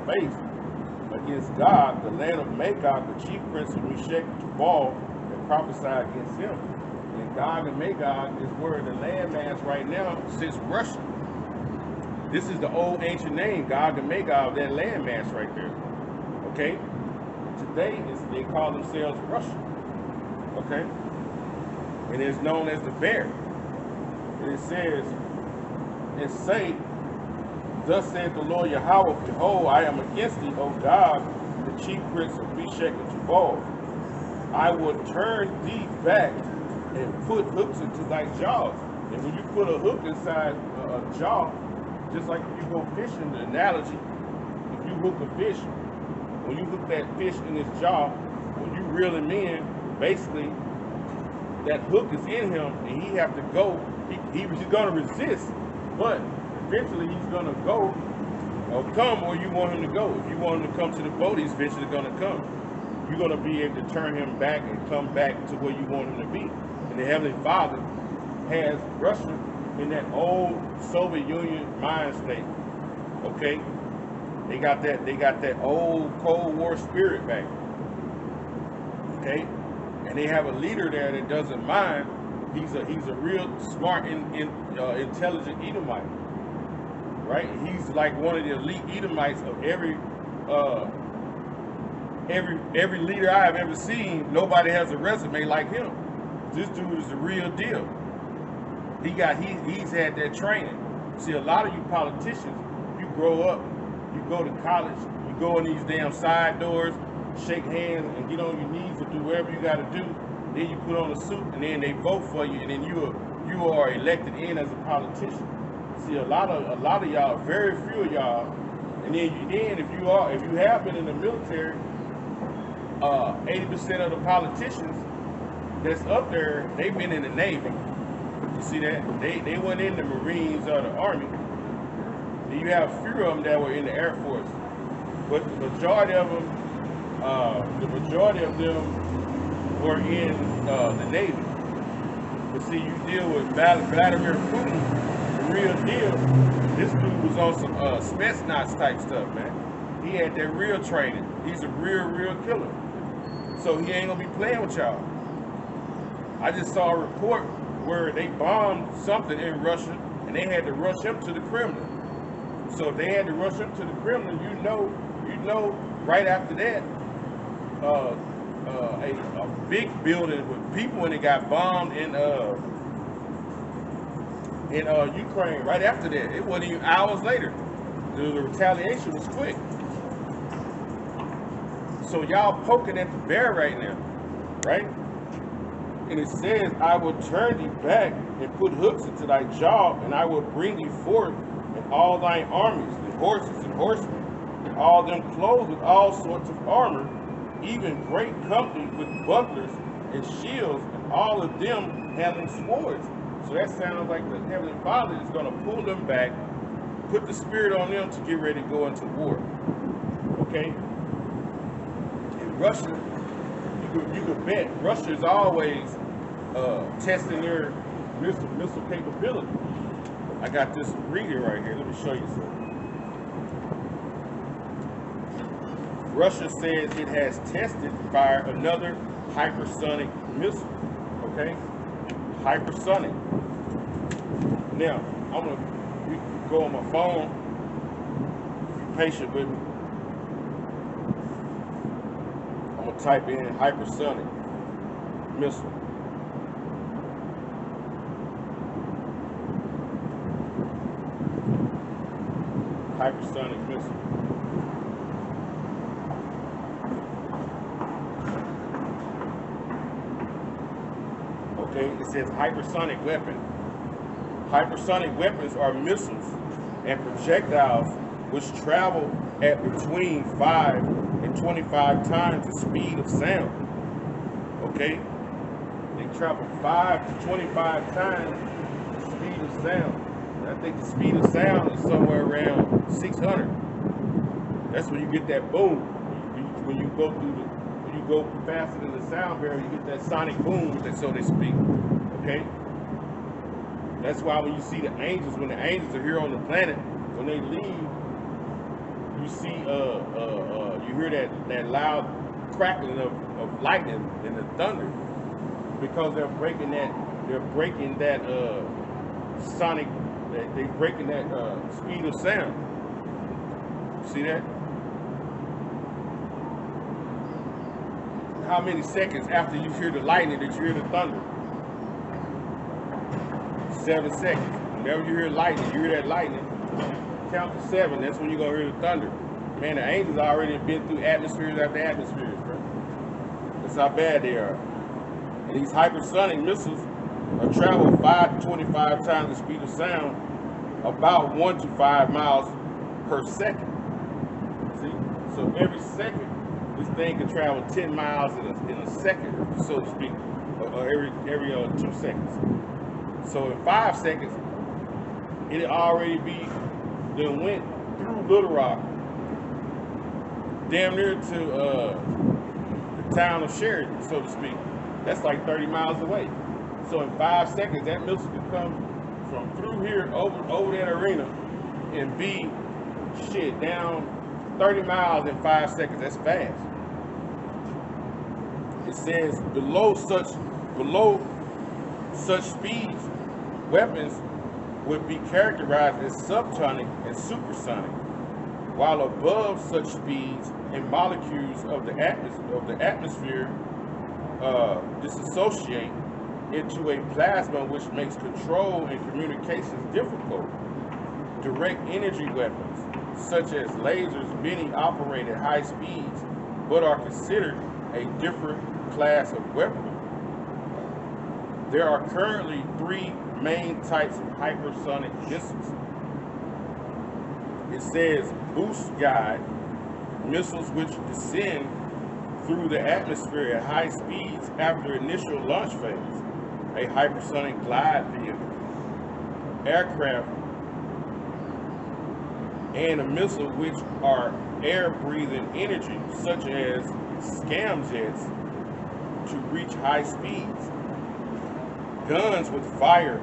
face against God, the land of Magog, the chief prince of Meshach and Tubal, and prophesied against him. And Gog and Magog is where the landmass right now sits Russia. This is the old ancient name, Gog and Magog, that landmass right there. Okay? Today, they call themselves Russia. Okay? And it's known as the bear. And it says, and say, thus saith the Lord Yahweh, behold, I am against thee, O God, the chief prince of Meshach and Tubal. I will turn thee back and put hooks into thy jaws. And when you put a hook inside a jaw, just like if you go fishing, the analogy, if you hook a fish, when you hook that fish in his jaw, when you reel him in, basically that hook is in him and he have to go, he's going to resist, but eventually he's going to go or come where you want him to go. If you want him to come to the boat, he's eventually going to come. You're going to be able to turn him back and come back to where you want him to be. And the Heavenly Father has Russia in that old Soviet Union mind state. Okay? They got that old Cold War spirit back. Okay? And they have a leader there that doesn't mind. He's a real smart and intelligent Edomite. Right? He's like one of the elite Edomites of every leader I have ever seen. Nobody has a resume like him. This dude is the real deal. He's had that training. See, a lot of you politicians, you grow up, you go to college, you go in these damn side doors, shake hands and get on your knees and do whatever you got to do. Then you put on a suit and then they vote for you and then you are elected in as a politician. See, a lot of y'all, very few of y'all, and then if you have been in the military, 80% of the politicians that's up there, they've been in the Navy. You see that? They weren't in the Marines or the Army. And you have a few of them that were in the Air Force. But the majority of them were in the Navy. But see, you deal with Vladimir Putin, the real deal. This dude was on some Spetsnaz type stuff, man. He had that real training. He's a real killer. So he ain't gonna be playing with y'all. I just saw a report where they bombed something in Russia and they had to rush him to the Kremlin. So if they had to rush him to the Kremlin, you know, right after that, a big building with people and it got bombed in Ukraine. Right after that, it wasn't even hours later. The retaliation was quick. So y'all poking at the bear right now, right? And it says, I will turn thee back and put hooks into thy jaw, and I will bring thee forth in all thine armies, and horses and horsemen, and all them clothed with all sorts of armor, even great company with bucklers and shields, and all of them having swords. So that sounds like the Heavenly Father is going to pull them back, put the spirit on them to get ready to go into war. Okay? In Russia, you could bet Russia is always testing their missile capability. I got this reading right here. Let me show you something. Russia says it has tested fire another hypersonic missile. Okay? Hypersonic. Now, I'm going to go on my phone. Be patient with me. I'm going to type in hypersonic missile. Hypersonic missile. Okay, it says hypersonic weapon. Hypersonic weapons are missiles and projectiles which travel at between 5 and 25 times the speed of sound. Okay? They travel 5 to 25 times the speed of sound. And I think the speed of sound is somewhere around 600. That's when you get that boom. When you go through when you go faster than the sound barrier, you get that sonic boom, so they speak. Okay? That's why when you see the angels, when the angels are here on the planet, when they leave, you see you hear that loud crackling of lightning and the thunder, because they're breaking that sonic, they breaking that speed of sound. See that? How many seconds after you hear the lightning that you hear the thunder? 7 seconds. Whenever you hear lightning, you hear that lightning, count to 7. That's when you're gonna hear the thunder. Man, the angels already been through atmospheres after atmospheres, bro. That's how bad they are. And these hypersonic missiles are travel 5 to 25 times the speed of sound, about 1 to 5 miles per second. See? So every second, this thing can travel 10 miles in a second, so to speak, or every 2 seconds. So in 5 seconds, it'll already be then went through Little Rock, damn near to the town of Sheridan, so to speak. That's like 30 miles away. So in 5 seconds, that missile can come from through here over that arena and be down 30 miles in 5 seconds. That's fast. It says below such speeds, weapons would be characterized as subsonic and supersonic, while above such speeds and molecules of the atmosphere dissociate into a plasma, which makes control and communications difficult. Direct energy weapons, such as lasers, many operate at high speeds, but are considered a different class of weapon. There are currently 3 main types of hypersonic missiles. It says boost guide missiles, which descend through the atmosphere at high speeds after initial launch phase. A hypersonic glide vehicle, aircraft, and a missile which are air-breathing energy, such as scamjets, to reach high speeds. Guns with fire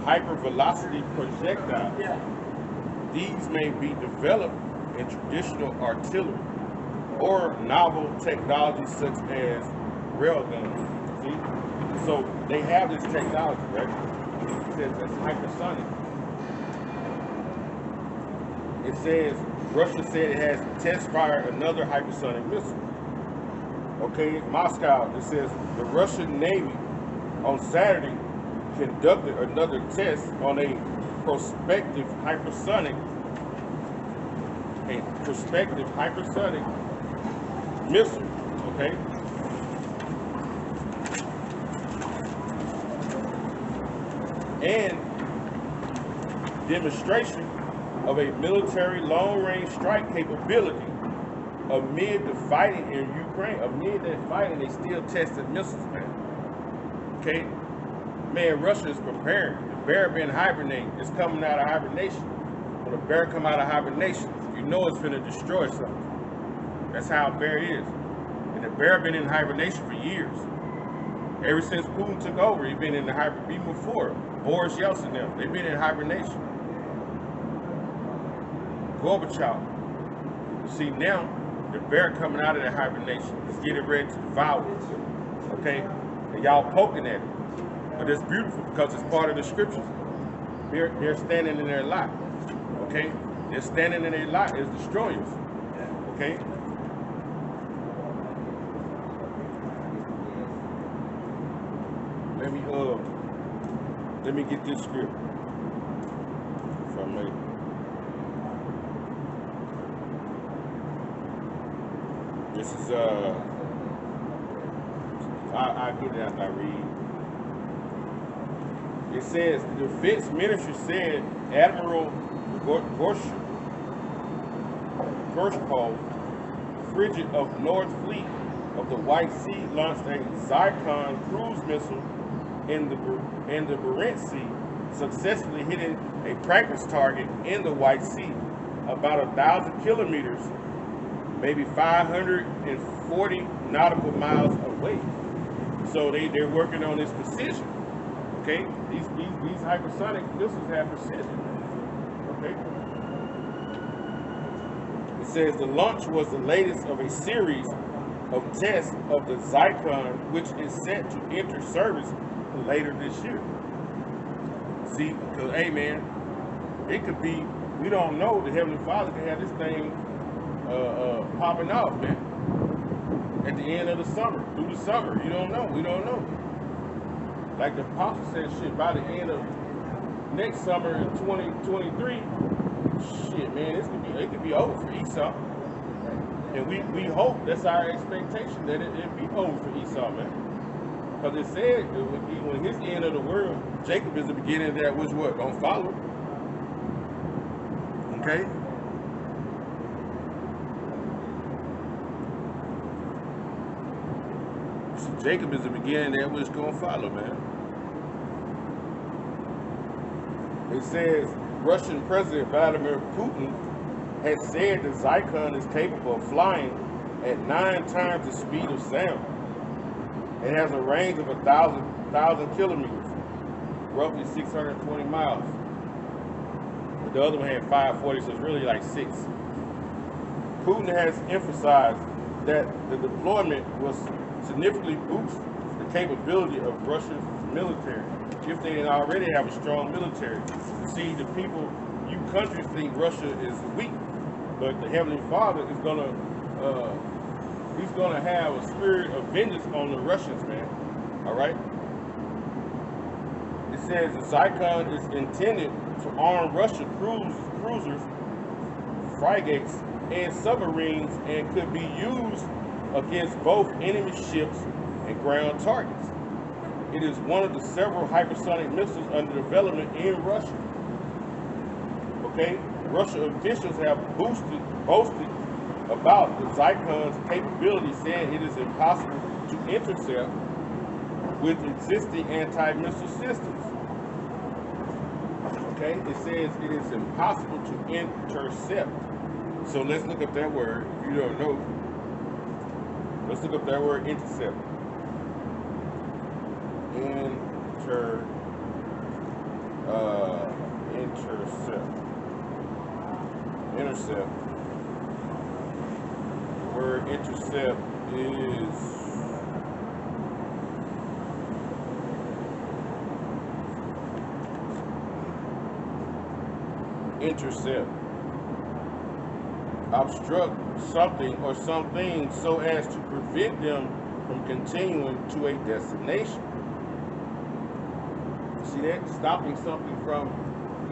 hypervelocity projectiles. These may be developed in traditional artillery or novel technologies such as railguns. See? So they have this technology, right? It says it's hypersonic. It says Russia said it has test fired another hypersonic missile. Okay, Moscow, it says the Russian Navy on Saturday conducted another test on a prospective hypersonic missile, okay? And demonstration of a military long-range strike capability amid the fighting in Ukraine. Amid that fighting, they still tested missiles, man. Okay? Man, Russia is preparing. The bear been hibernating. It's coming out of hibernation. When a bear come out of hibernation, you know it's finna destroy something. That's how a bear is. And the bear been in hibernation for years. Ever since Putin took over, he's been in the hibernation. Even before, Boris Yeltsin them, they've been in hibernation. Gorbachev. See now, the bear coming out of that hibernation is getting ready to devour it. Okay? And y'all poking at it. But it's beautiful because it's part of the scriptures. They're standing in their lot. Okay? They're standing in their lot as destroyers. Okay? Let me get this script. If I may. This is I'll get it after I read. It says the defense ministry said Admiral Gorshkov, frigate of North Fleet of the White Sea, launched a Zircon cruise missile in the Barents Sea, successfully hitting a practice target in the White Sea, about 1,000 kilometers, maybe 540 nautical miles away. So they're working on this precision. Okay, these hypersonic missiles have precision. Okay. It says the launch was the latest of a series of tests of the Zyklon, which is set to enter service later this year. See, because, hey man, it could be, we don't know, the Heavenly Father can have this thing popping off, man, at the end of the summer, through the summer. You don't know, we don't know. Like the apostle said, shit, by the end of next summer in 2023, shit, man, it could be over for Esau. And we hope, that's our expectation, that it be over for Esau, man. Because it said, when his end of the world, Jacob is the beginning of that, which what? Don't follow. Okay? So Jacob is the beginning of that, which gonna follow, man. It says, Russian President Vladimir Putin has said the Zyklon is capable of flying at 9 times the speed of sound. It has a range of 1,000 kilometers, roughly 620 miles. But the other one had 540, so it's really like 6. Putin has emphasized that the deployment will significantly boost the capability of Russia's military, if they didn't already have a strong military. See, the people, you countries think Russia is weak, but the Heavenly Father is he's gonna have a spirit of vengeance on the Russians, man. All right. It says the Zyklon is intended to arm Russian cruisers, frigates, and submarines, and could be used against both enemy ships and ground targets. It is one of the several hypersonic missiles under development in Russia. Okay, Russian officials have boasted about the Zyklon's capability, saying it is impossible to intercept with existing anti-missile systems. Okay, it says it is impossible to intercept. So let's look up that word. If you don't know, let's look up that word, intercept. Intercept. The word intercept is intercept. Obstruct something or something so as to prevent them from continuing to a destination. See that? Stopping something from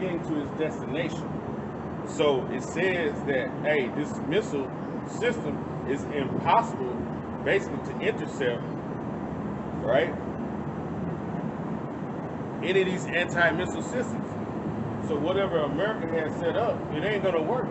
getting to its destination. So it says that, hey, this missile system is impossible basically to intercept, right? Any of these anti-missile systems. So whatever America has set up, it ain't gonna work.